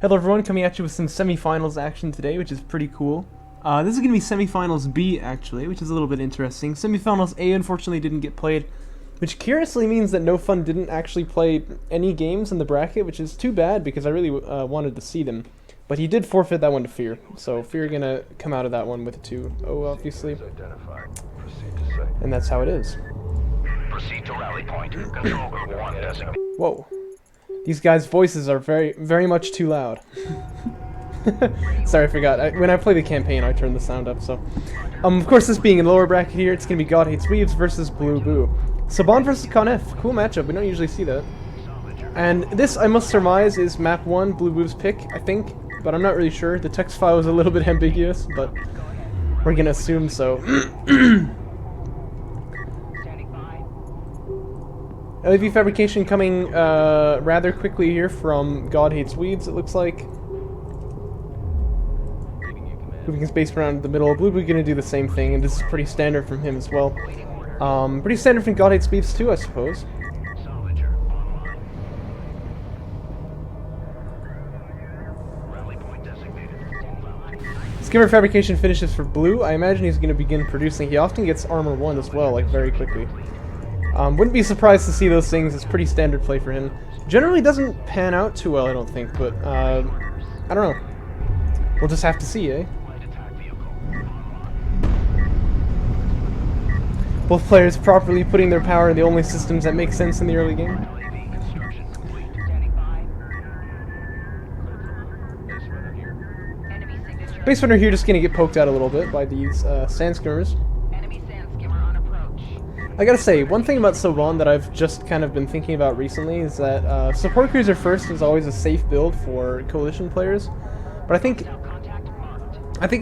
Hello everyone, coming at you with some semifinals action today, which is pretty cool. This is going to be semifinals B, actually, which is a little bit interesting. Semifinals A, unfortunately, didn't get played, which curiously means that No Fun didn't actually play any games in the bracket, which is too bad because I really wanted to see them. But he did forfeit that one to Fear, so Fear going to come out of that one with a 2-0, obviously. And that's how it is. Proceed to rally point. Control group 1 designated. Whoa. These guys' voices are very much too loud. Sorry, I forgot. When I play the campaign, I turn the sound up, so... of course, this being in lower bracket here, it's going to be God Hates Weebs versus BlueBoo. Saban versus Conef. Cool matchup. We don't usually see that. And this, I must surmise, is map 1, BlueBoo's pick, I think. But I'm not really sure. The text file is a little bit ambiguous, but we're going to assume so. LAV fabrication coming rather quickly here from God Hates Weebs, it looks like. Moving his base around the middle. BlueBoo going to do the same thing, and this is pretty standard from him as well. Pretty standard from God Hates Weebs too, I suppose. Skimmer fabrication finishes for Blue. I imagine he's going to begin producing. He often gets armor 1 as well, like very quickly. Wouldn't be surprised to see those things. It's pretty standard play for him. Generally doesn't pan out too well, I don't think, but I don't know. We'll just have to see, eh? Both players properly putting their power in the only systems that make sense in the early game. Base runner here just gonna get poked out a little bit by these sand skimmers. I gotta say, one thing about Saban that I've just kind of been thinking about recently is that support cruiser first is always a safe build for coalition players, but I think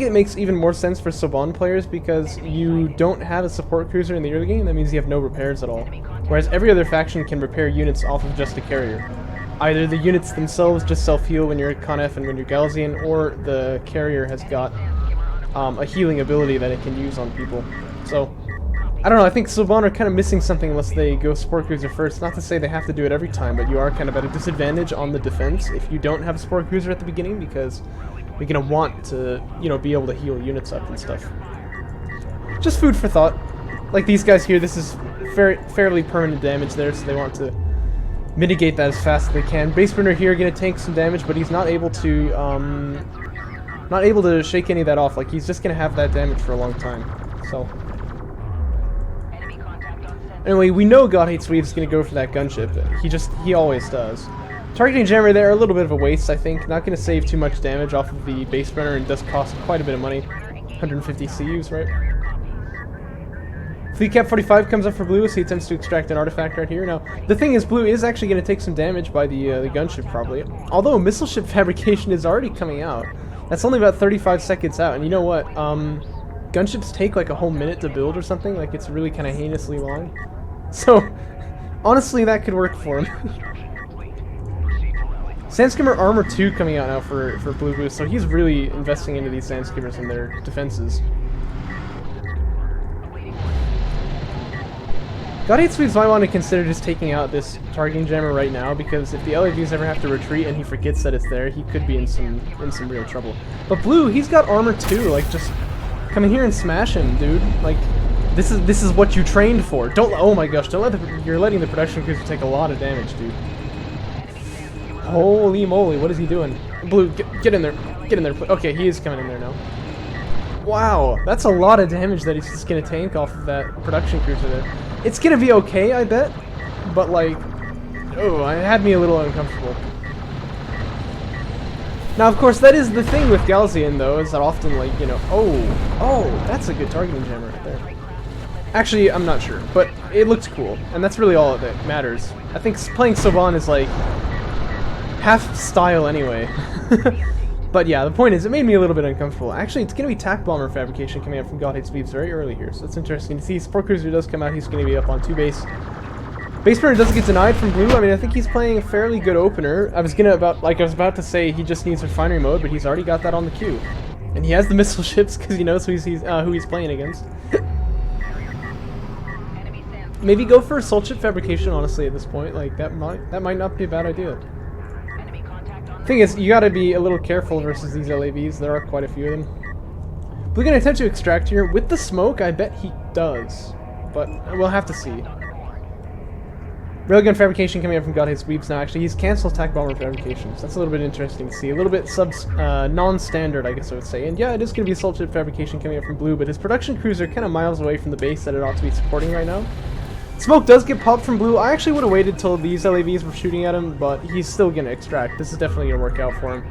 it makes even more sense for Saban players because you don't have a support cruiser in the early game. That means you have no repairs at all, whereas every other faction can repair units off of just a carrier. Either the units themselves just self-heal when you're Conef and when you're Galzian, or the carrier has got a healing ability that it can use on people. So I don't know, I think Saban are kind of missing something unless they go support cruiser first. Not to say they have to do it every time, but you are kind of at a disadvantage on the defense if you don't have a support cruiser at the beginning, because you're going to want to, you know, be able to heal units up and stuff. Just food for thought. Like these guys here, this is fairly permanent damage there, so they want to mitigate that as fast as they can. Base burner here going to take some damage, but he's not able to shake any of that off. Like, he's just going to have that damage for a long time. So anyway, we know God Hates Weebs is going to go for that gunship. He always does. Targeting jammer there, a little bit of a waste, I think. Not going to save too much damage off of the base burner, and does cost quite a bit of money. 150 CUs, right? Fleet Cap 45 comes up for Blue, so he attempts to extract an artifact right here. Now, the thing is, Blue is actually going to take some damage by the gunship, probably. Although, missile ship fabrication is already coming out. That's only about 35 seconds out, and you know what? Gunships take like a whole minute to build or something. Like, it's really kind of heinously long. So, honestly, that could work for him. Sandskimmer Armor 2 coming out now for BlueBoo, so he's really investing into these Sandskimmers and their defenses. God Hates Weebs might want to consider just taking out this targeting jammer right now, because if the LAVs ever have to retreat and he forgets that it's there, he could be in some real trouble. But Blue, he's got Armor 2, like, just come in here and smash him, dude. Like, this is what you trained for. Oh my gosh, you're letting the production cruiser take a lot of damage, dude. Holy moly, what is he doing? Blue, get in there. Get in there. Okay, he is coming in there now. Wow, that's a lot of damage that he's just going to tank off of that production cruiser there. It's going to be okay, I bet. But, like, oh, it had me a little uncomfortable. Now, of course, that is the thing with Galzian, though, is that often, like, you know, oh, that's a good targeting jammer right there. Actually, I'm not sure, but it looks cool, and that's really all that matters. I think playing Saban is, like, half style anyway. But yeah, the point is, it made me a little bit uncomfortable. Actually, it's going to be TAC Bomber fabrication coming out from God Hates Weebs very early here, so it's interesting to see. Support Cruiser does come out, he's going to be up on 2 base. Base burner doesn't get denied from Blue. I mean, I think he's playing a fairly good opener. I was about to say he just needs refinery mode, but he's already got that on the queue. And he has the missile ships because he knows who he's playing against. Maybe go for a soul chip fabrication, honestly, at this point. Like, that might not be a bad idea. Thing is, you gotta be a little careful versus these LAVs. There are quite a few of them. Blue gonna attempt to extract here. With the smoke, I bet he does. But we'll have to see. Railgun fabrication coming up from God Hates Weebs now. Actually, he's canceled attack bomber fabrications. That's a little bit interesting to see. A little bit non-standard, I guess I would say. And yeah, it is going to be assault ship fabrication coming up from Blue, but his production crews are kind of miles away from the base that it ought to be supporting right now. Smoke does get popped from Blue. I actually would have waited till these LAVs were shooting at him, but he's still going to extract. This is definitely going to work out for him.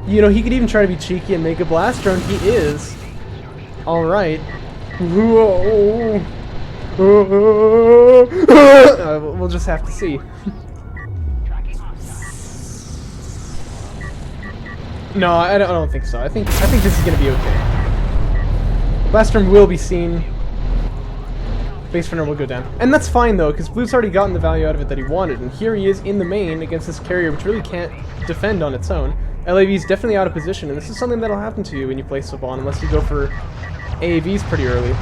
You know, he could even try to be cheeky and make a blast drone. He is. Alright. Whoa. We'll just have to see. No, I don't think so. I think this is gonna be okay. Blastrum will be seen. Base runner will go down, and that's fine though, because Blue's already gotten the value out of it that he wanted, and here he is in the main against this carrier, which really can't defend on its own. LAV is definitely out of position, and this is something that'll happen to you when you play Saban, unless you go for AAVs pretty early.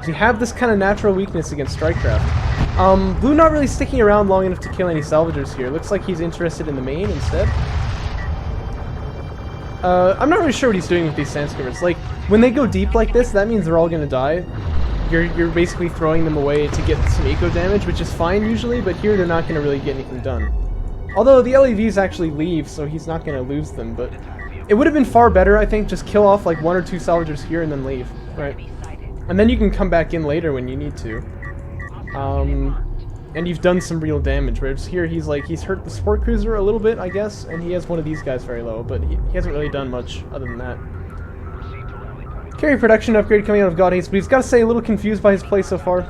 So you have this kind of natural weakness against Strikecraft. Blue not really sticking around long enough to kill any salvagers here. Looks like he's interested in the main instead. I'm not really sure what he's doing with these Sandscrimmers. Like, when they go deep like this, that means they're all gonna die. You're basically throwing them away to get some eco damage, which is fine usually, but here they're not gonna really get anything done. Although the LAVs actually leave, so he's not gonna lose them, but it would have been far better, I think, just kill off like 1 or 2 salvagers here and then leave, right? And then you can come back in later when you need to. And you've done some real damage, whereas here he's hurt the support cruiser a little bit, I guess, and he has one of these guys very low, but he hasn't really done much other than that. Carry production upgrade coming out of God Hates, but he's got to say a little confused by his play so far.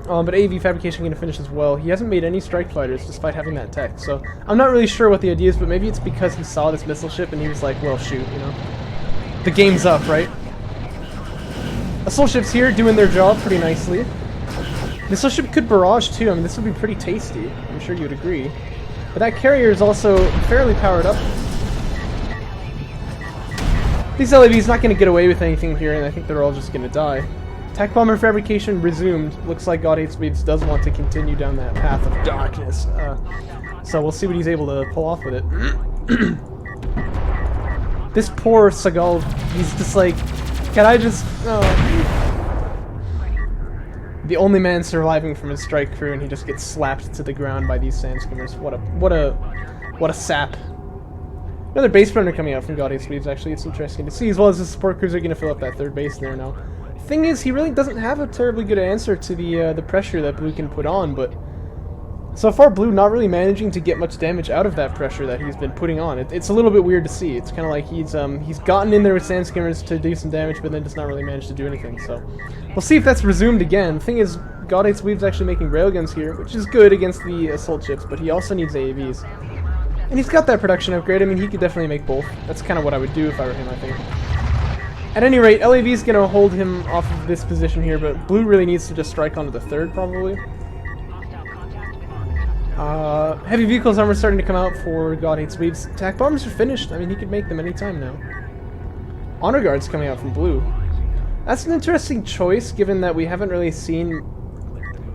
But AV fabrication going to finish as well. He hasn't made any strike fighters despite having that tech, so I'm not really sure what the idea is, but maybe it's because he saw this missile ship and he was like, well, shoot, you know. The game's up, right? Assault ships here doing their job pretty nicely. Missile ship could barrage too. I mean, this would be pretty tasty. I'm sure you'd agree. But that carrier is also fairly powered up. These LAVs not going to get away with anything here, and I think they're all just going to die. Attack bomber fabrication resumed. Looks like God Hates Weebs does want to continue down that path of darkness. So we'll see what he's able to pull off with it. This poor Seagull, he's just like, can I just... Oh. The only man surviving from his strike crew, and he just gets slapped to the ground by these Sandscrimmers. What a sap. Another base runner coming out from God Hates Weebs, actually. It's interesting to see, as well as the support crews are going to fill up that third base there now. Thing is, he really doesn't have a terribly good answer to the pressure that Blue can put on, but so far Blue not really managing to get much damage out of that pressure that he's been putting on. It's a little bit weird to see. It's kind of like he's gotten in there with Sandskimmers to do some damage, but then just not really managed to do anything. So we'll see if that's resumed again. The thing is, God Hates Weebs actually making railguns here, which is good against the assault ships, but he also needs AAVs. And he's got that production upgrade. I mean, he could definitely make both. That's kind of what I would do if I were him, I think. At any rate, LAV is going to hold him off of this position here, but Blue really needs to just strike onto the third, probably. Heavy vehicles armor starting to come out for God Hates Weebs. Attack bombers are finished. I mean, he could make them anytime now. Honor guards coming out from Blue. That's an interesting choice, given that we haven't really seen...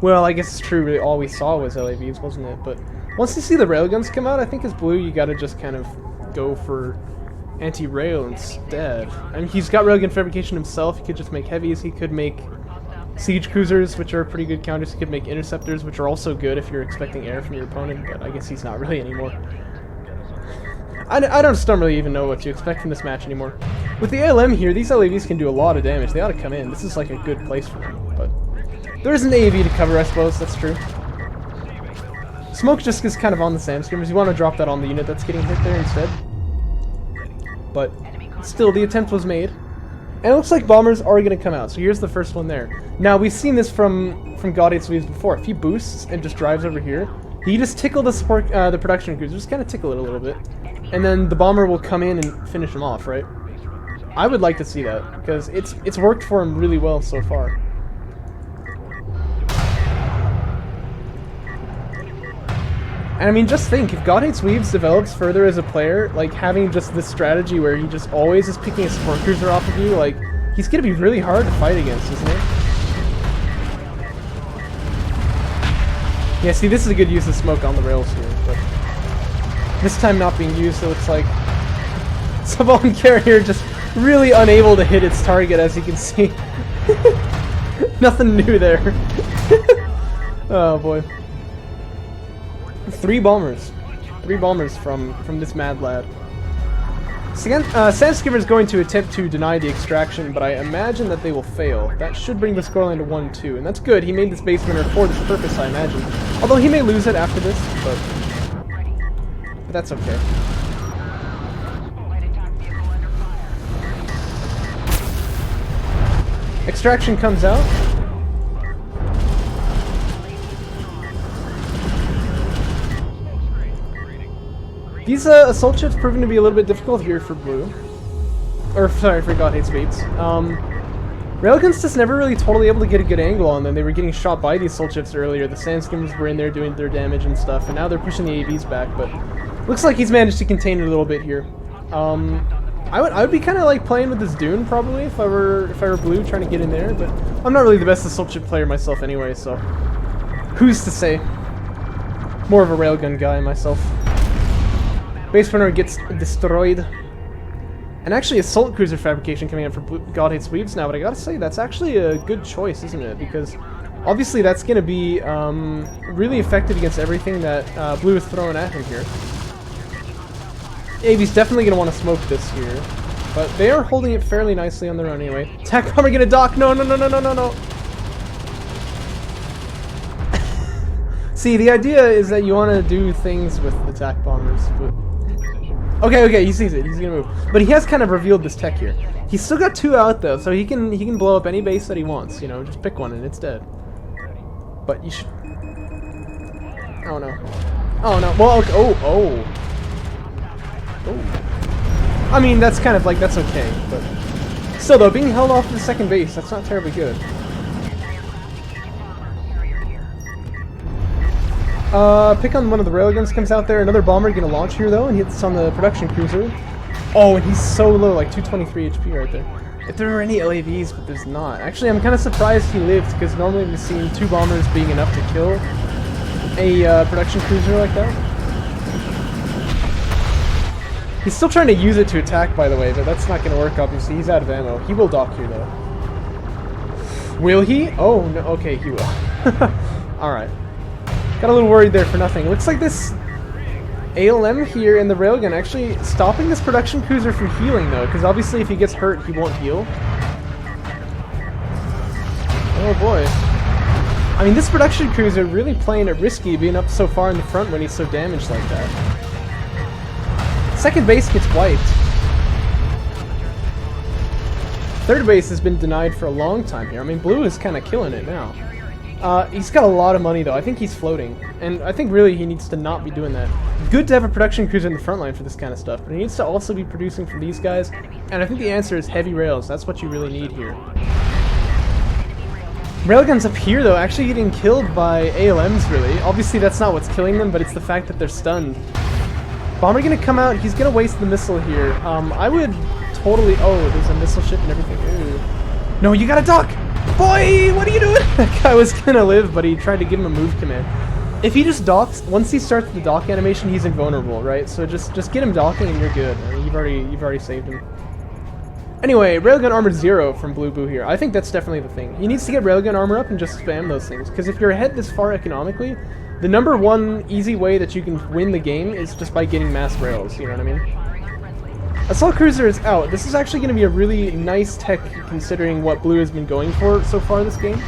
Well, I guess it's true, really all we saw was LAVs, wasn't it? But once you see the railguns come out, I think as Blue, you gotta just kind of go for anti-rail instead. I mean, he's got railgun fabrication himself. He could just make heavies. He could make siege cruisers, which are pretty good counters. He could make interceptors, which are also good if you're expecting air from your opponent, but I guess he's not really anymore. I just don't really even know what to expect from this match anymore. With the ALM here, these LAVs can do a lot of damage. They ought to come in. This is like a good place for them, but there is an AAV to cover, I suppose. That's true. Smoke just is kind of on the Sandskimmers. You want to drop that on the unit that's getting hit there instead. But still, the attempt was made. And it looks like bombers are going to come out. So here's the first one there. Now, we've seen this from God Hates Weebs before. If he boosts and just drives over here, he just tickle the support, the production cruiser. Just kind of tickle it a little bit. And then the bomber will come in and finish him off, right? I would like to see that, because it's worked for him really well so far. And I mean, just think, if God Hates Weebs develops further as a player, like having just this strategy where he just always is picking a support cruiser off of you, like, he's gonna be really hard to fight against, isn't he? Yeah, see, this is a good use of smoke on the rails here, but This time not being used, it looks like. Savon carrier just really unable to hit its target, as you can see. Nothing new there. Oh boy. 3 bombers. 3 bombers from this mad lad. Sandskimmer is going to attempt to deny the extraction, but I imagine that they will fail. That should bring the scoreline to 1-2, and that's good. He made this base winner for this purpose, I imagine. Although he may lose it after this, but that's okay. Extraction comes out. These assault ships proving to be a little bit difficult here for blue. Or, sorry, for God Hates Weebs. Railguns just never really totally able to get a good angle on them. They were getting shot by these assault ships earlier. The Sandskimmers were in there doing their damage and stuff, and now they're pushing the AVs back, but looks like he's managed to contain it a little bit here. I would be kind of like playing with this Dune probably if I were blue trying to get in there, but I'm not really the best assault ship player myself anyway, so who's to say? More of a railgun guy myself. Base runner gets destroyed. And actually assault cruiser fabrication coming in for God Hates Weebs now, but I gotta say that's actually a good choice, isn't it? Because obviously that's gonna be really effective against everything that blue is throwing at him here. AV's definitely going to want to smoke this here, but they are holding it fairly nicely on their own anyway. Attack bomber going to dock. No, no, no, no, no, no, no. See, the idea is that you want to do things with attack bombers, but... Okay, he sees it. He's going to move. But he has kind of revealed this tech here. He's still got 2 out, though, so he can blow up any base that he wants. You know, just pick one and it's dead. But you should... Oh, no. Oh, no. Well, okay. Oh. I mean, that's kind of like, that's okay, but still though, being held off to the second base, that's not terribly good. Pick on one of the railguns comes out there, another bomber gonna launch here though, and hits on the production cruiser. Oh, and he's so low, like 223 HP right there. If there were any LAVs, but there's not. Actually, I'm kind of surprised he lived, because normally we've seen 2 bombers being enough to kill a production cruiser like that. He's still trying to use it to attack, by the way, but that's not going to work, obviously. He's out of ammo. He will dock here, though. Will he? Oh, no. Okay, he will. Alright. Got a little worried there for nothing. Looks like this ALM here in the railgun actually stopping this production cruiser from healing, though, because obviously if he gets hurt, he won't heal. Oh, boy. I mean, this production cruiser really playing it risky, being up so far in the front when he's so damaged like that. Second base gets wiped. Third base has been denied for a long time here. I mean, blue is kind of killing it now. He's got a lot of money, though. I think he's floating. And I think really he needs to not be doing that. Good to have a production cruiser in the front line for this kind of stuff, but he needs to also be producing for these guys. And I think the answer is heavy rails. That's what you really need here. Railguns up here, though, actually getting killed by ALMs, really. Obviously, that's not what's killing them, but it's the fact that they're stunned. Bomber gonna come out. He's gonna waste the missile here. I would totally... Oh, there's a missile ship and everything. Ooh. No, you gotta dock! Boy, what are you doing? That guy was gonna live, but he tried to give him a move command. If he just docks, once he starts the dock animation, he's invulnerable, right? So just get him docking and you're good. I mean, you've already saved him. Anyway, railgun armor 0 from BlueBoo here. I think that's definitely the thing. He needs to get railgun armor up and just spam those things. Because if you're ahead this far economically, the number 1 easy way that you can win the game is just by getting mass rails, you know what I mean? Assault Cruiser is out. This is actually going to be a really nice tech considering what blue has been going for so far this game.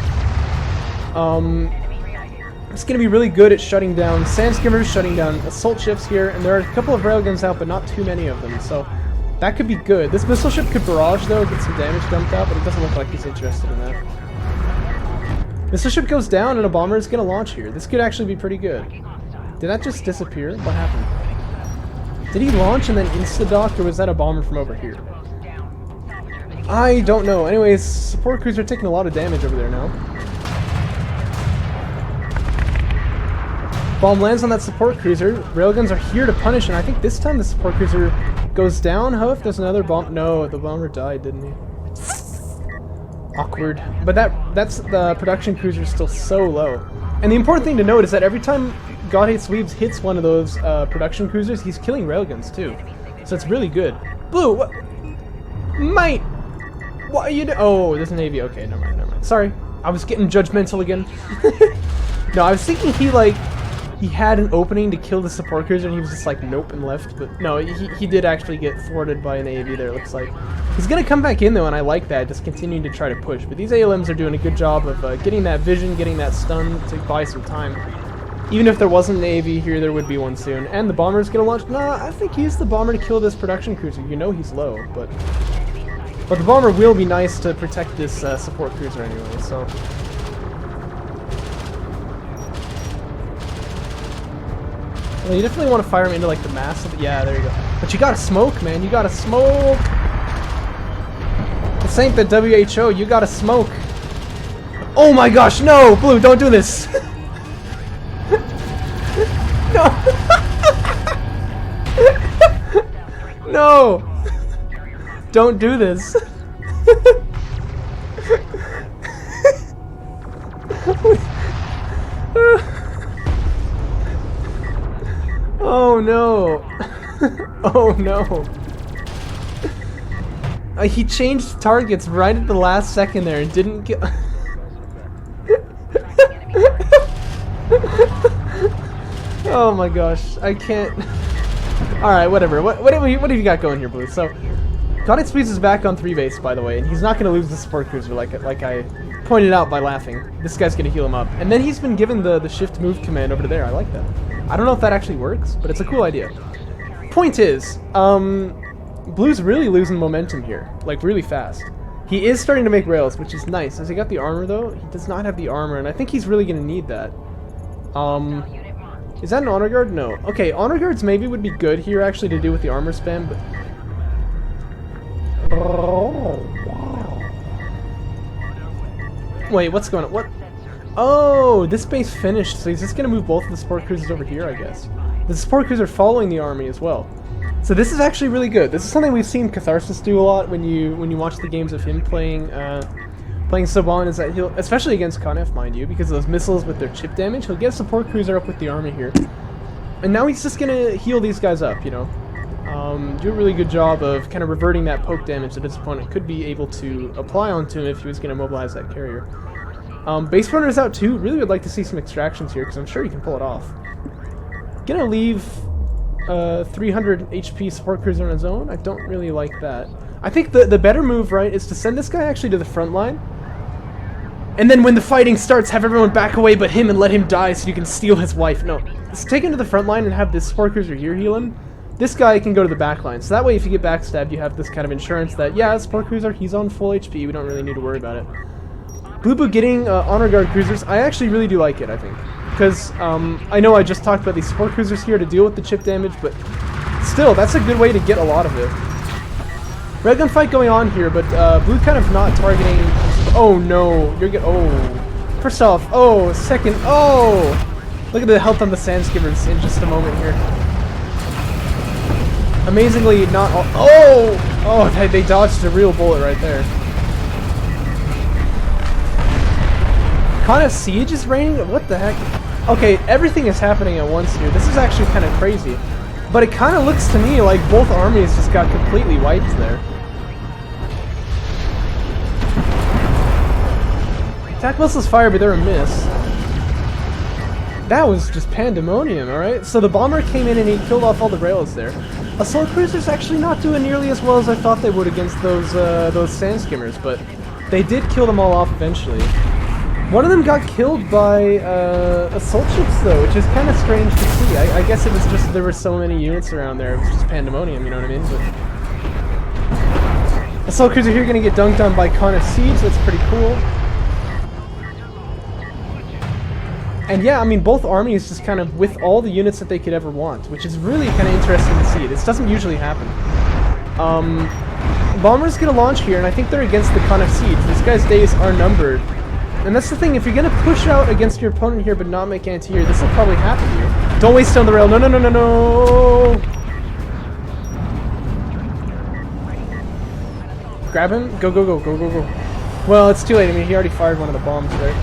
It's going to be really good at shutting down Sandskimmers, shutting down assault ships here, and there are a couple of railguns out, but not too many of them, so that could be good. This missile ship could barrage, though, get some damage dumped out, but it doesn't look like he's interested in that. Missile ship goes down, and a bomber is going to launch here. This could actually be pretty good. Did that just disappear? What happened? Did he launch and then insta-dock, or was that a bomber from over here? I don't know. Anyways, support crews are taking a lot of damage over there now. Bomb lands on that support cruiser. Railguns are here to punish, and I think this time the support cruiser goes down. How if there's another bomb? No, the bomber died, didn't he? Awkward. But that's the production cruiser is still so low. And the important thing to note is that every time God Hates Weebs hits one of those production cruisers, he's killing railguns too. So it's really good. Blue, what? Mate! What are you doing? Oh, there's a Navy. Okay, never mind, never mind. Sorry, I was getting judgmental again. No, I was thinking he had an opening to kill the support cruiser and he was just like, nope, and left. But no, he did actually get thwarted by an AAV there, it looks like. He's gonna come back in though, and I like that, just continuing to try to push. But these ALMs are doing a good job of getting that vision, getting that stun to buy some time. Even if there wasn't an AAV here, there would be one soon. And the bomber's gonna launch. Nah, I think he's the bomber to kill this production cruiser. You know he's low, but the bomber will be nice to protect this support cruiser anyway, so. Well, you definitely want to fire him into like the mass of, yeah, there you go. But you gotta smoke, man. You gotta smoke. This ain't the WHO. You gotta smoke. Oh my gosh, no, Blue, don't do this. No. No. Don't do this. Oh no. Oh no. He changed targets right at the last second there and didn't get. Oh my gosh, I can't. Alright, whatever. What have you got going here, Blue? So, God It Squeeze is back on 3 base, by the way, and he's not going to lose the support cruiser like I pointed out by laughing. This guy's going to heal him up. And then he's been given the shift move command over to there. I like that. I don't know if that actually works, but it's a cool idea. Point is, Blue's really losing momentum here, like really fast. He is starting to make rails, which is nice. Has he got the armor though? He does not have the armor, and I think he's really going to need that. Is that an honor guard? No. Okay, honor guards maybe would be good here actually to do with the armor spam, but... Wait, what's going on? What? Oh, this base finished, so he's just going to move both of the support cruisers over here, I guess. The support cruisers are following the army as well. So this is actually really good. This is something we've seen Catharsis do a lot when you watch the games of him playing Saban, is that he'll, especially against Conf, mind you, because of those missiles with their chip damage, he'll get a support cruiser up with the army here. And now he's just going to heal these guys up, you know. Do a really good job of kind of reverting that poke damage that his opponent could be able to apply onto him if he was going to mobilize that carrier. Base runner is out too. Really would like to see some extractions here because I'm sure he can pull it off. Gonna leave 300 HP support cruiser on his own. I don't really like that. I think the better move, right, is to send this guy actually to the front line. And then when the fighting starts, have everyone back away but him and let him die so you can steal his wife. No, just take him to the front line and have this support cruiser here heal him. This guy can go to the back line. So that way if you get backstabbed, you have this kind of insurance that, yeah, support cruiser, he's on full HP. We don't really need to worry about it. BlueBoo getting honor guard cruisers, I actually really do like it, I think. Because I know I just talked about these support cruisers here to deal with the chip damage, but still, that's a good way to get a lot of it. Red gun fight going on here, but Blue kind of not targeting. Oh no, you're getting. Oh, first off, oh, second, oh, look at the health on the sand skimmers in just a moment here. Amazingly, not all. Oh, they dodged a real bullet right there. Kind of siege is raining? What the heck? Okay, everything is happening at once here. This is actually kind of crazy. But it kind of looks to me like both armies just got completely wiped there. Attack missiles fire, but they're a miss. That was just pandemonium, alright? So the bomber came in and he killed off all the rails there. Assault cruisers actually not doing nearly as well as I thought they would against those sand skimmers, but they did kill them all off eventually. One of them got killed by assault ships though, which is kind of strange to see. I guess it was just there were so many units around there, it was just pandemonium, you know what I mean? But assault cruiser here gonna get dunked on by Con of Siege, that's pretty cool. And yeah, I mean, both armies just kind of with all the units that they could ever want, which is really kind of interesting to see. This doesn't usually happen. Bomber's gonna launch here, and I think they're against the Con of Siege. This guy's days are numbered. And that's the thing, if you're gonna push out against your opponent here but not make anti-air, this will probably happen here. Don't waste on the rail. No, no, no, no, no! Grab him. Go, go, go, go, go, go. Well, it's too late. I mean, he already fired one of the bombs, right?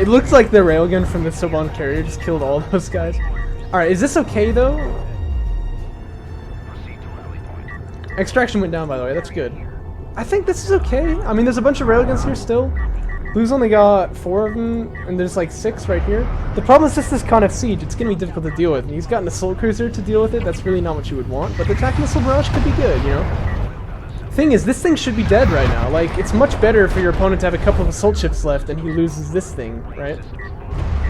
It looks like the railgun from the Soban carrier just killed all those guys. Alright, is this okay though? Extraction went down, by the way, that's good. I think this is okay. I mean, there's a bunch of railguns here still. Blue's only got 4 of them, and there's like 6 right here. The problem is just this Con F Siege. It's going to be difficult to deal with. And he's got an assault cruiser to deal with it. That's really not what you would want. But the attack missile barrage could be good, you know? Thing is, this thing should be dead right now. Like, it's much better for your opponent to have a couple of assault ships left and he loses this thing, right?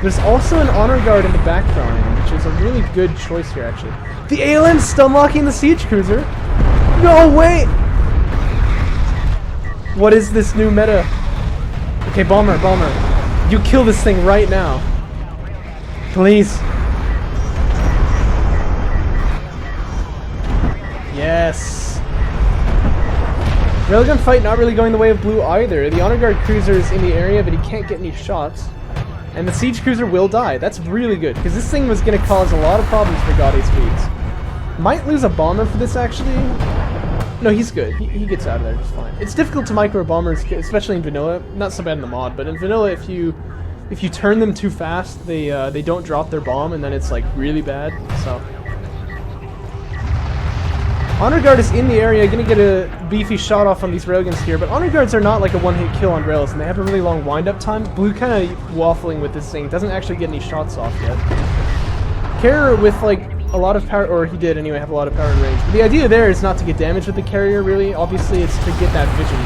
There's also an honor guard in the background, which is a really good choice here, actually. The ALM's stun locking the siege cruiser. No, wait! What is this new meta? Okay, bomber. You kill this thing right now. Please. Yes. Railgun fight not really going the way of Blue either. The honor guard cruiser is in the area, but he can't get any shots. And the siege cruiser will die. That's really good, because this thing was going to cause a lot of problems for God Weebs. Might lose a bomber for this, actually. No, he's good. He gets out of there just fine. It's difficult to micro bombers, especially in vanilla. Not so bad in the mod, but in vanilla, if you turn them too fast, they don't drop their bomb, and then it's like really bad. So, honor guard is in the area, gonna get a beefy shot off on these railguns here. But honor guards are not like a one-hit kill on rails, and they have a really long wind-up time. Blue kind of waffling with this thing, doesn't actually get any shots off yet. Carrier with like a lot of power, or he did anyway, have a lot of power and range. But the idea there is not to get damage with the carrier, really. Obviously, it's to get that vision.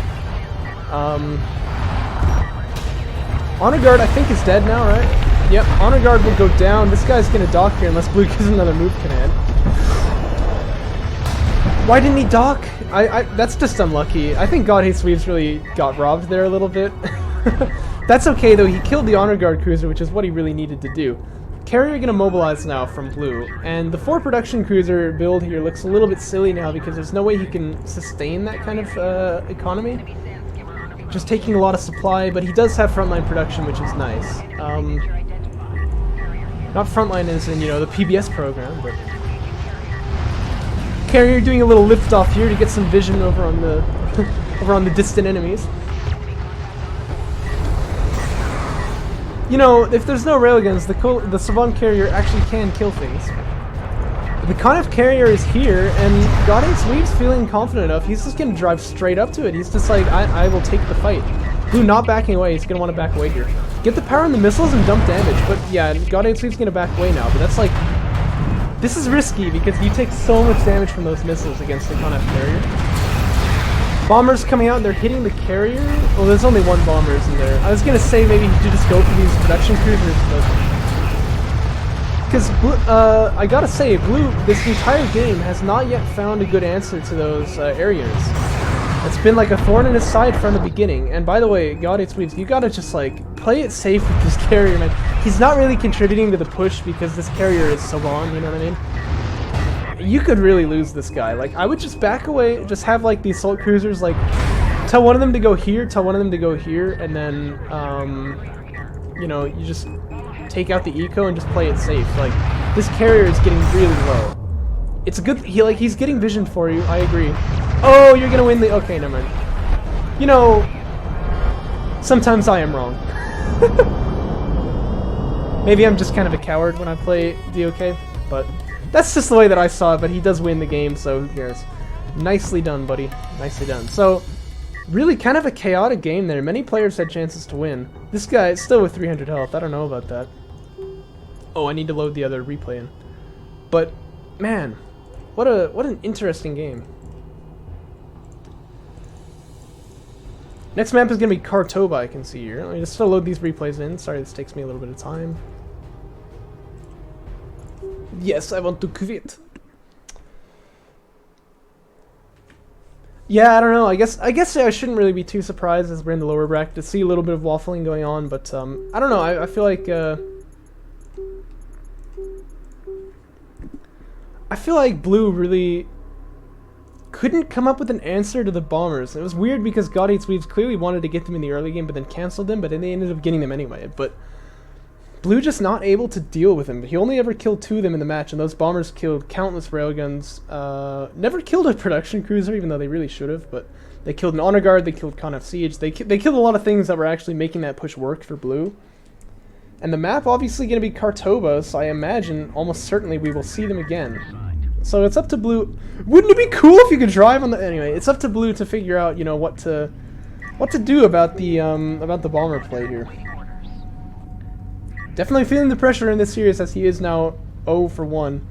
Honor guard, I think, is dead now, right? Yep, honor guard will go down. This guy's gonna dock here unless Blue gives another move command. Why didn't he dock? That's just unlucky. I think God Hates Weebs really got robbed there a little bit. That's okay, though. He killed the honor guard cruiser, which is what he really needed to do. Carrier gonna mobilize now from Blue, and the 4 production cruiser build here looks a little bit silly now because there's no way he can sustain that kind of economy. Just taking a lot of supply, but he does have frontline production, which is nice. Not frontline as in, you know, the PBS program, but Carrier doing a little lift off here to get some vision over on the over on the distant enemies. You know, if there's no railguns, the Saban carrier actually can kill things. The Con F carrier is here, and God Hates Weebs feeling confident enough. He's just gonna drive straight up to it. He's just like, I will take the fight. Blue not backing away. He's gonna want to back away here. Get the power on the missiles and dump damage. But yeah, God Hates Weebs gonna back away now. But that's like, this is risky because you take so much damage from those missiles against the Con F carrier. Bombers coming out and they're hitting the carrier. Well, there's only 1 bomber in there. I was gonna say maybe you just go for these production cruisers, but because I gotta say, Blue this entire game has not yet found a good answer to those areas. It's been like a thorn in his side from the beginning. And by the way, God Hates Weebs, you gotta just like play it safe with this carrier, man. He's not really contributing to the push because this carrier is so long. You know what I mean? You could really lose this guy. Like, I would just back away, just have like the assault cruisers, like, tell one of them to go here, tell one of them to go here, and then, you know, you just take out the eco and just play it safe. Like, this carrier is getting really low. It's a good, he's getting vision for you, I agree. Oh, you're gonna win the, okay, never mind. You know, sometimes I am wrong. Maybe I'm just kind of a coward when I play DOK, but that's just the way that I saw it, but he does win the game, so who cares. Nicely done, buddy. Nicely done. So, really kind of a chaotic game there. Many players had chances to win. This guy is still with 300 health. I don't know about that. Oh, I need to load the other replay in. But, man, what an interesting game. Next map is going to be Kartoba, I can see here. Let me just load these replays in. Sorry, this takes me a little bit of time. Yes, I want to quit. Yeah, I don't know. I guess I shouldn't really be too surprised as we're in the lower bracket to see a little bit of waffling going on, but I don't know. I feel like Blue really couldn't come up with an answer to the bombers. It was weird because God Hates Weebs clearly wanted to get them in the early game, but then canceled them. But then they ended up getting them anyway. But Blue just not able to deal with him. He only ever killed 2 of them in the match, and those bombers killed countless railguns. Never killed a production cruiser, even though they really should have. But they killed an honor guard. They killed Con F Siege. They killed a lot of things that were actually making that push work for Blue. And the map obviously going to be Kartova, so I imagine almost certainly we will see them again. So it's up to Blue. Wouldn't it be cool if you could drive on the... Anyway, it's up to Blue to figure out, you know, what to do about the bomber play here. Definitely feeling the pressure in this series as he is now 0 for 1.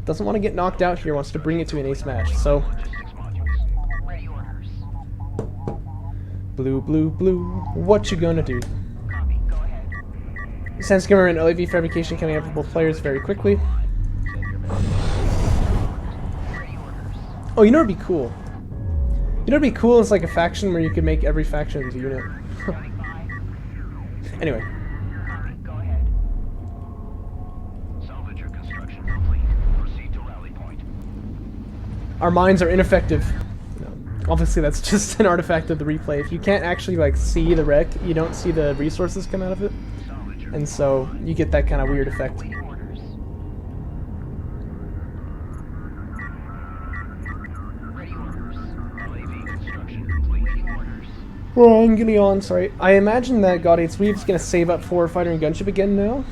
Doesn't want to get knocked out here, wants to bring it to an ace match. So Blue, Blue, Blue, what you gonna do? Sand skimmer and LAV fabrication coming up for both players very quickly. Oh, you know what'd be cool? You know what'd be cool is like a faction where you could make every faction into a unit. Anyway. Our mines are ineffective. No, obviously that's just an artifact of the replay. If you can't actually like see the wreck, you don't see the resources come out of it. And so you get that kind of weird effect. Oh, I'm getting on, sorry. I imagine that God 8's Weebs gonna save up for fighter and gunship again now.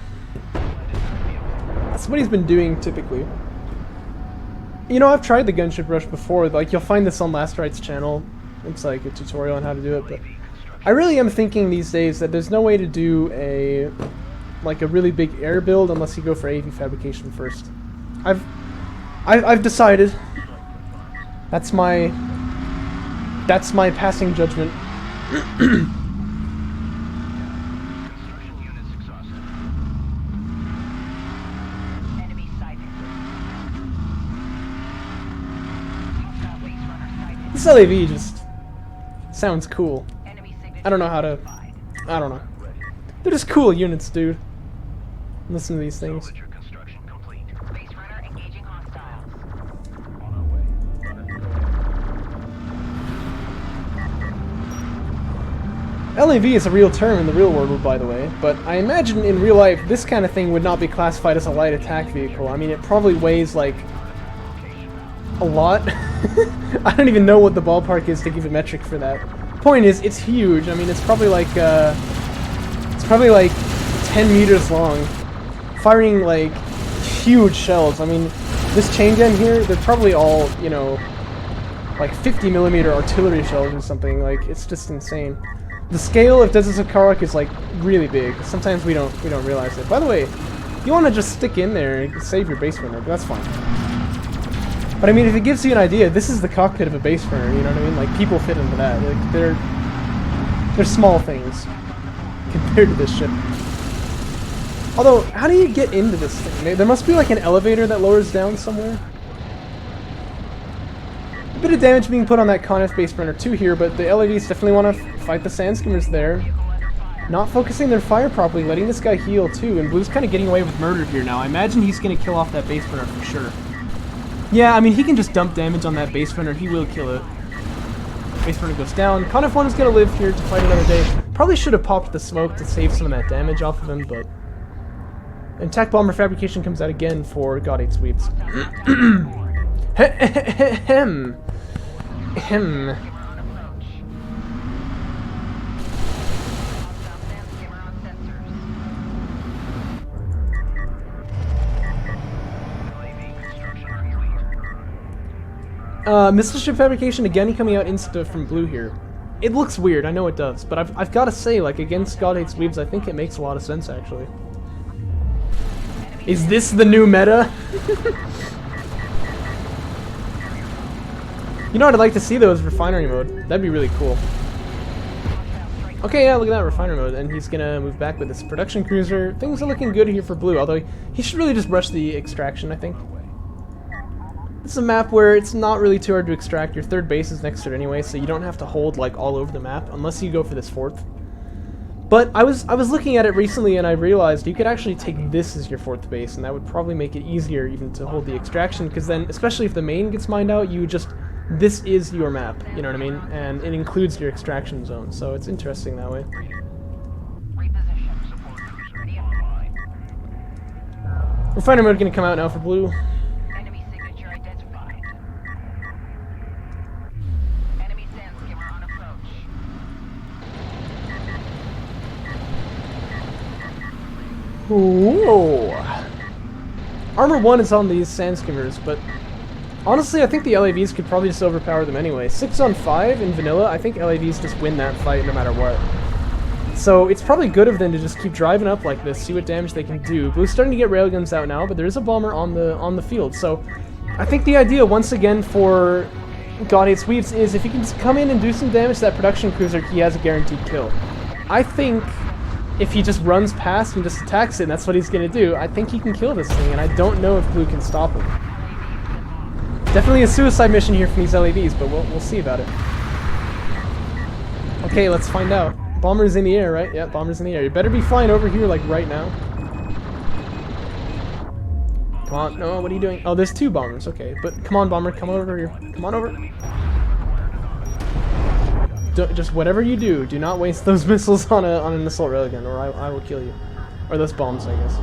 That's what he's been doing typically. You know, I've tried the gunship rush before. Like, you'll find this on Last Right's channel. It's like a tutorial on how to do it, but I really am thinking these days that there's no way to do a really big air build unless you go for AV fabrication first. I've decided. That's my passing judgment. This LAV just sounds cool. I don't know how to... I don't know. They're just cool units, dude. Listen to these things. LAV is a real term in the real world, by the way, but I imagine in real life this kind of thing would not be classified as a light attack vehicle. I mean, it probably weighs like a lot. I don't even know what the ballpark is to give a metric for that. Point is, it's huge. I mean, it's probably like 10 meters long, firing like huge shells. I mean, this chain gun here, they're probably all, you know, like 50mm artillery shells or something. Like, it's just insane. The scale of Desert of Kharak is like really big. Sometimes we don't realize it. By the way, you want to just stick in there and save your base runner, but that's fine. But I mean, if it gives you an idea, this is the cockpit of a base runner. You know what I mean? Like, people fit into that. Like, they're small things compared to this ship. Although, how do you get into this thing? There must be like an elevator that lowers down somewhere. A bit of damage being put on that Conif base runner too here, but the LAVs definitely want to fight the sand skimmers there. Not focusing their fire properly, letting this guy heal too, and Blue's kind of getting away with murder here now. I imagine he's going to kill off that base runner for sure. Yeah, I mean, he can just dump damage on that base runner. He will kill it. Base runner goes down. Conif 1 is going to live here to fight another day. Probably should have popped the smoke to save some of that damage off of him, but... Attack bomber fabrication comes out again for God 8's Weebs. Ahem. Ahem. Missile ship fabrication again coming out insta from Blue here. It looks weird, I know it does, but I've got to say, like, against God 8's Weebs, I think it makes a lot of sense actually. Is this the new meta? You know what I'd like to see though is refinery mode. That'd be really cool. Okay, yeah, look at that refinery mode, and he's gonna move back with this production cruiser. Things are looking good here for Blue, although he should really just rush the extraction, I think. This is a map where it's not really too hard to extract. Your third base is next to it anyway, so you don't have to hold like all over the map unless you go for this fourth. But I was looking at it recently and I realized you could actually take this as your fourth base, and that would probably make it easier even to hold the extraction, because then, especially if the main gets mined out, you just... This is your map, you know what I mean? And it includes your extraction zone, so it's interesting that way. Refiner mode gonna come out now for Blue. Enemy signature identified. Enemy sand skimmer on approach. Whoa. Armor 1 is on these sand skimmers, but honestly, I think the LAVs could probably just overpower them anyway. 6 on 5 in vanilla, I think LAVs just win that fight no matter what. So it's probably good of them to just keep driving up like this, see what damage they can do. Blue's starting to get railguns out now, but there is a bomber on the field. So I think the idea, once again, for God Hates Weebs is if he can just come in and do some damage to that production cruiser, he has a guaranteed kill. I think if he just runs past and just attacks it, and that's what he's going to do, I think he can kill this thing, and I don't know if Blue can stop him. Definitely a suicide mission here from these LAVs, but we'll see about it. Okay, let's find out. Bomber's in the air, right? Yeah, bomber's in the air. You better be flying over here, like, right now. Come on. No, what are you doing? Oh, there's 2 bombers. Okay, but come on, bomber. Come over here. Come on over. Just whatever you do, do not waste those missiles on an assault railgun, or I will kill you. Or those bombs, I guess.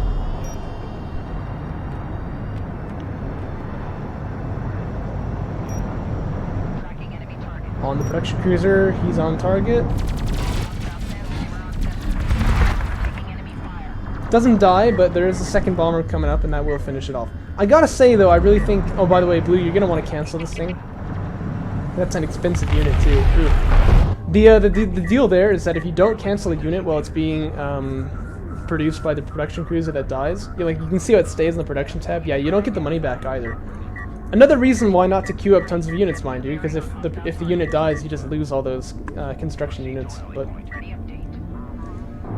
On the production cruiser, he's on target. Doesn't die, but there is a second bomber coming up, and that will finish it off. I gotta say, though, I really think... Oh, by the way, Blue, you're gonna want to cancel this thing. That's an expensive unit, too. The deal there is that if you don't cancel a unit while it's being produced by the production cruiser that dies, you can see how it stays in the production tab. Yeah, you don't get the money back either. Another reason why not to queue up tons of units, mind you, because if the unit dies, you just lose all those construction units. But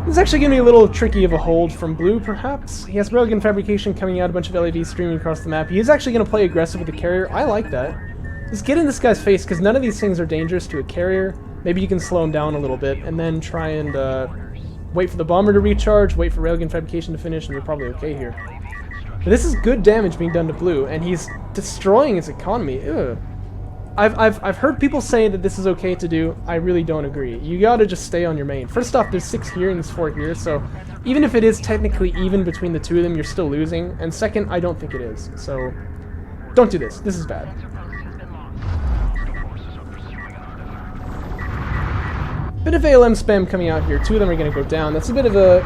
this is actually going to be a little tricky of a hold from Blue, perhaps. He has railgun fabrication coming out, a bunch of LAVs streaming across the map. He is actually going to play aggressive with the carrier. I like that. Just get in this guy's face, because none of these things are dangerous to a carrier. Maybe you can slow him down a little bit, and then try and wait for the bomber to recharge, wait for railgun fabrication to finish, and you're probably okay here. But this is good damage being done to Blue, and he's destroying his economy. Ugh. I've heard people say that this is okay to do. I really don't agree. You gotta just stay on your main. First off, there's 6 here and there's 4 here, so even if it is technically even between the 2 of them, you're still losing. And second, I don't think it is. So don't do this. This is bad. Bit of ALM spam coming out here. 2 of them are gonna go down. That's a bit of a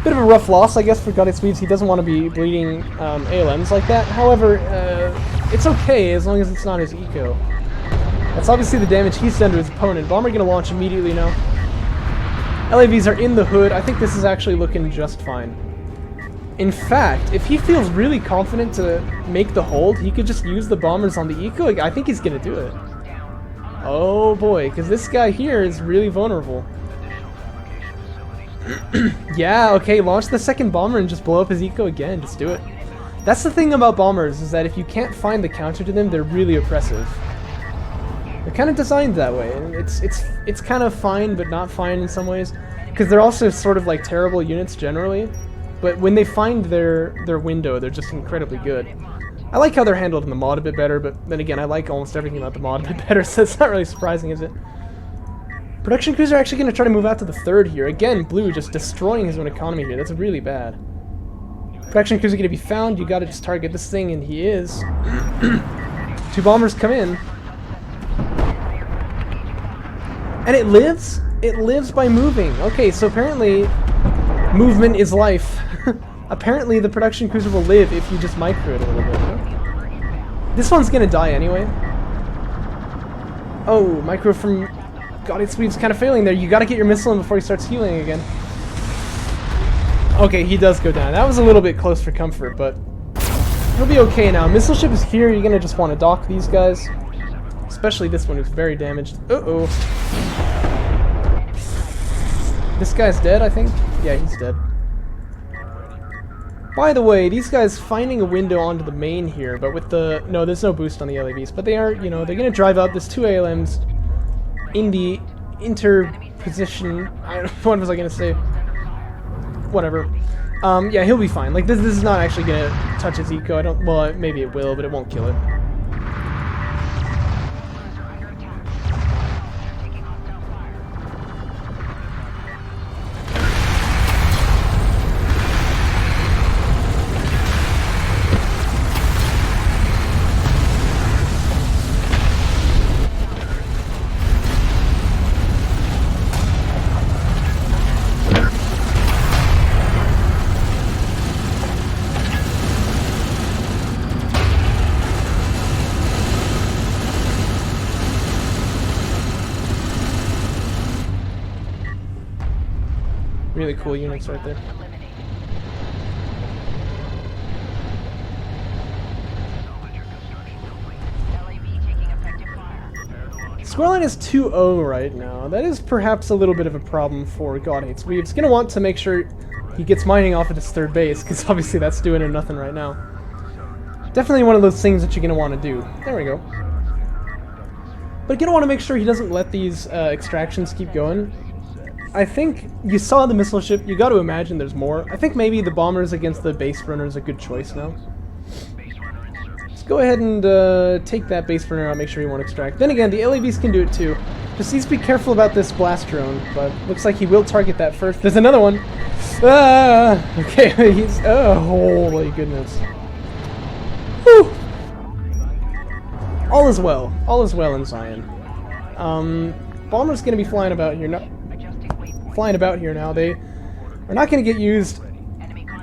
rough loss, I guess, for God Hates Weebs. He doesn't want to be bleeding ALMs like that. However, it's okay as long as it's not his eco. That's obviously the damage he's done to his opponent. Bomber gonna launch immediately now. LAVs are in the hood. I think this is actually looking just fine. In fact, if he feels really confident to make the hold, he could just use the bombers on the eco. I think he's gonna do it. Oh boy, because this guy here is really vulnerable. Yeah, okay, launch the second bomber and just blow up his eco again. Just do it. That's the thing about bombers, is that if you can't find the counter to them, they're really oppressive. They're kind of designed that way, and it's kind of fine, but not fine in some ways, because they're also sort of like terrible units generally. But when they find their window, they're just incredibly good. I like how they're handled in the mod a bit better, but then again, I like almost everything about the mod a bit better, so it's not really surprising, is it? Production crews are actually going to try to move out to the 3rd here. Again, Blue just destroying his own economy here. That's really bad. Production crews are going to be found. You got to just target this thing, and he is. 2 bombers come in. And it lives? It lives by moving. Okay, so apparently movement is life. Apparently the production cruiser will live if you just micro it a little bit. This one's going to die anyway. Oh, micro from... God, its speed's kind of failing there. You gotta get your missile in before he starts healing again. Okay, he does go down. That was a little bit close for comfort, but he'll be okay now. Missile ship is here. You're gonna just want to dock these guys. Especially this one who's very damaged. Uh-oh. This guy's dead, I think? Yeah, he's dead. By the way, these guys finding a window onto the main here, but with the... No, there's no boost on the LAVs, but they are, you know, they're gonna drive up. There's 2 ALMs in the interposition. What was I gonna say? Whatever. Yeah, he'll be fine. Like this is not actually gonna touch his eco. I don't. Well, maybe it will, but it won't kill it. Really cool units right there. Scoreline is 2-0 right now. That is perhaps a little bit of a problem for God Hates Weebs. Gonna want to make sure he gets mining off at his third base, because obviously that's doing him nothing right now. Definitely one of those things that you're gonna want to do. There we go. But you're gonna want to make sure he doesn't let these extractions keep going. I think you saw the missile ship. You got to imagine there's more. I think maybe the bombers against the base runner is a good choice now. Go ahead and take that base burner out, make sure he won't extract. Then again, the LAVs can do it too. Just needs to be careful about this blast drone, but looks like he will target that first. There's another one! Ah! Okay, he's... Oh, holy goodness. Whew! All is well. All is well in Zion. Bomber's gonna be flying about here now. They are not gonna get used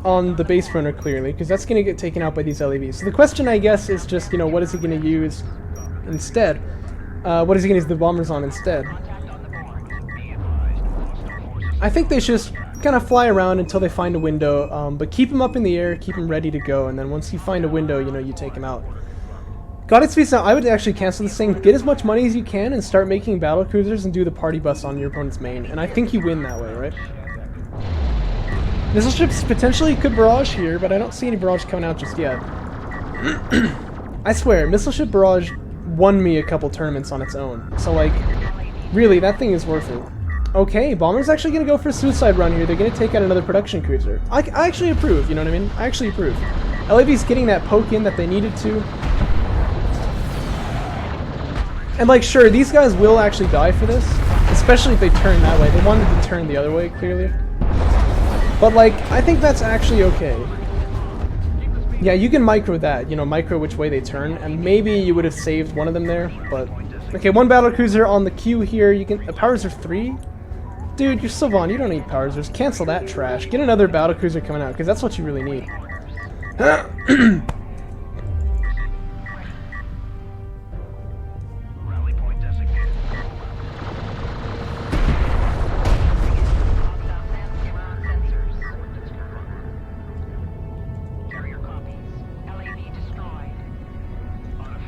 on the base runner clearly, because that's going to get taken out by these LEVs. So the question, I guess, is just, you know, what is he going to use instead? What is he going to use the bombers on instead? I think they should just kind of fly around until they find a window, but keep him up in the air, keep him ready to go, and then once you find a window, you know, you take him out. God Hates Weebs now, I would actually cancel this thing, get as much money as you can, and start making battle cruisers and do the party bus on your opponent's main, and I think you win that way, right? Missile ships potentially could barrage here, but I don't see any barrage coming out just yet. I swear, missile ship barrage won me a couple tournaments on its own. So, like, really, that thing is worth it. Okay, Bomber's actually going to go for a suicide run here. They're going to take out another production cruiser. I actually approve, you know what I mean? I actually approve. LAV's getting that poke in that they needed to. And, like, sure, these guys will actually die for this, especially if they turn that way. They wanted to turn the other way, clearly. But, like, I think that's actually okay. Yeah, you can micro that, you know, micro which way they turn, and maybe you would have saved one of them there, but... Okay, one battlecruiser on the queue here, you can... powers are 3? Dude, you're Sylvan, you don't need powers, just cancel that trash. Get another battlecruiser coming out, because that's what you really need.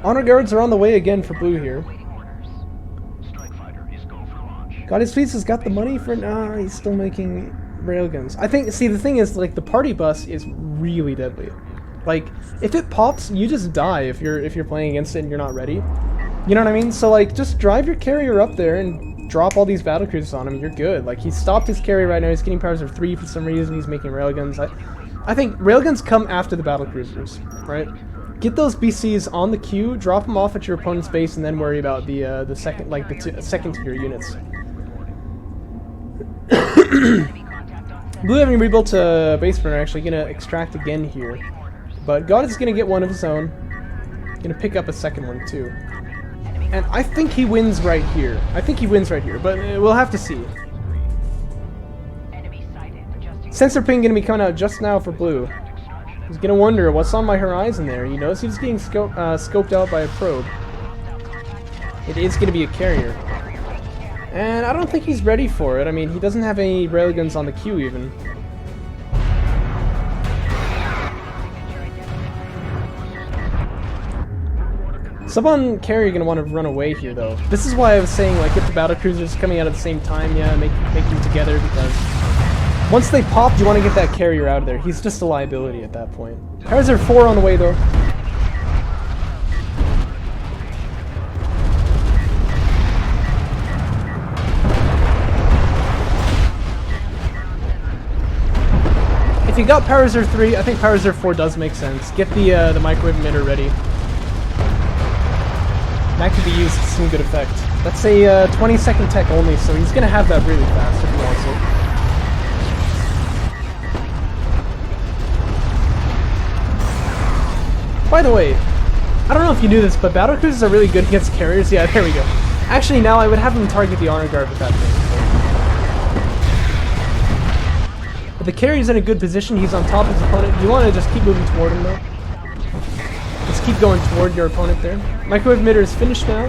Honor guards are on the way again for blue here. God Hates Weebs has got the money for... Nah, he's still making railguns. I think... See, the thing is, like, the party bus is really deadly. Like, if it pops, you just die if you're playing against it and you're not ready. You know what I mean? So, like, just drive your carrier up there and drop all these battlecruisers on him, you're good. Like, he stopped his carrier right now, he's getting powers of 3 for some reason, he's making railguns. I think railguns come after the battlecruisers, right? Get those BCs on the queue, drop them off at your opponent's base, and then worry about the second, like the second tier units. Blue having rebuilt a base burner, actually gonna extract again here, but God is gonna get one of his own. Gonna pick up a second one too, and I think he wins right here. But we'll have to see. Sensor ping gonna be coming out just now for blue. He's gonna wonder what's on my horizon there. He knows he's getting scoped out by a probe. It is gonna be a carrier. And I don't think he's ready for it. I mean, he doesn't have any railguns on the queue even. Sub-on carrier gonna want to run away here though. This is why I was saying, like, if the battlecruisers coming out at the same time, yeah, make them together, because once they pop, you want to get that carrier out of there. He's just a liability at that point. Powers are 4 on the way, though. If you got Powers are 3, I think Powers are 4 does make sense. Get the microwave emitter ready. That could be used to some good effect. That's a 20-second tech only, so he's going to have that really fast if he wants it. By the way, I don't know if you knew this, but battlecruisers are really good against carriers. Yeah, there we go. Actually, now I would have him target the honor guard with that thing. But the carrier's in a good position. He's on top of his opponent. You want to just keep moving toward him, though. Just keep going toward your opponent there. Microwave emitter is finished now.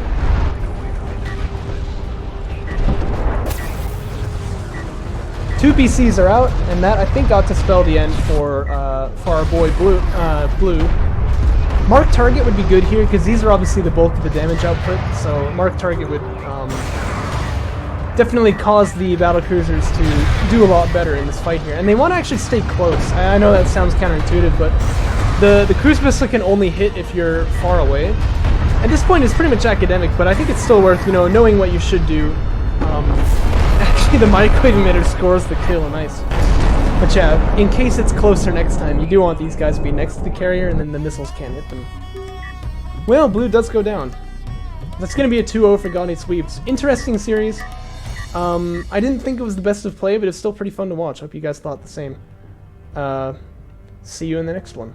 2 PCs are out, and that I think ought to spell the end for our boy Blue. Mark Target would be good here because these are obviously the bulk of the damage output. So Mark Target would definitely cause the battle cruisers to do a lot better in this fight here, and they want to actually stay close. I know that sounds counterintuitive, but the cruise missile can only hit if you're far away. At this point, it's pretty much academic, but I think it's still worth knowing what you should do. Actually, the microwave emitter scores the kill. Nice. But yeah, in case it's closer next time, you do want these guys to be next to the carrier, and then the missiles can't hit them. Well, Blue does go down. That's going to be a 2-0 for God Hates Weebs. Interesting series. I didn't think it was the best of play, but it's still pretty fun to watch. Hope you guys thought the same. See you in the next one.